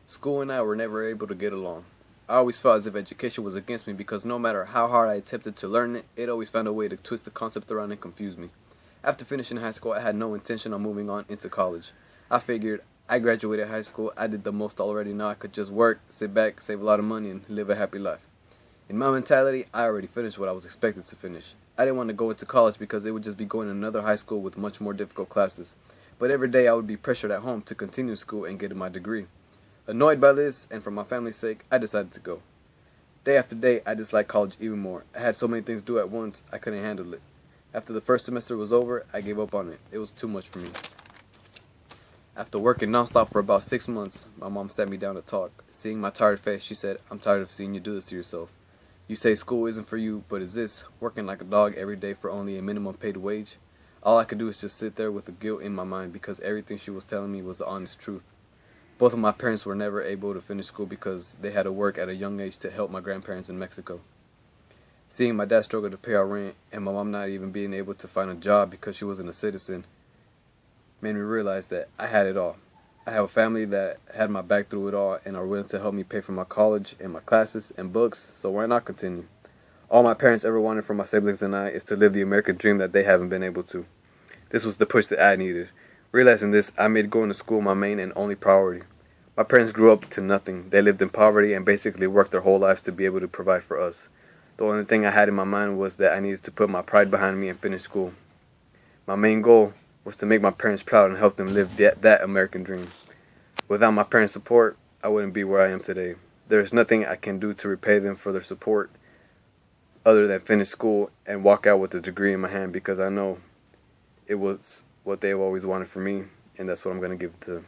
School and I were never able to get along. I always felt as if education was against me because no matter how hard I attempted to learn it, it always found a way to twist the concept around and confuse me. After finishing high school, I had no intention of moving on into college. I figured I graduated high school, I did the most already, now I could just work, sit back, save a lot of money, and live a happy life. In my mentality, I already finished what I was expected to finish. I didn't want to go into college because it would just be going to another high school with much more difficult classes. But every day I would be pressured at home to continue school and get my degree. Annoyed by this, and for my family's sake, I decided to go. Day after day, I disliked college even more. I had so many things to do at once, I couldn't handle it. After the first semester was over, I gave up on it. It was too much for me. After working nonstop for about 6 months, my mom sat me down to talk. Seeing my tired face, she said, "I'm tired of seeing you do this to yourself. You say school isn't for you, but is this, working like a dog every day for only a minimum paid wage?" All I could do is just sit there with the guilt in my mind because everything she was telling me was the honest truth. Both of my parents were never able to finish school because they had to work at a young age to help my grandparents in Mexico. Seeing my dad struggle to pay our rent and my mom not even being able to find a job because she wasn't a citizen made me realize that I had it all. I have a family that had my back through it all and are willing to help me pay for my college and my classes and books, so why not continue? All my parents ever wanted from my siblings and I is to live the American dream that they haven't been able to. This was the push that I needed. Realizing this, I made going to school my main and only priority. My parents grew up to nothing. They lived in poverty and basically worked their whole lives to be able to provide for us. The only thing I had in my mind was that I needed to put my pride behind me and finish school. My main goal was to make my parents proud and help them live that American dream. Without my parents' support, I wouldn't be where I am today. There is nothing I can do to repay them for their support other than finish school and walk out with a degree in my hand because I know it was what they've always wanted for me, and that's what I'm going to give to them.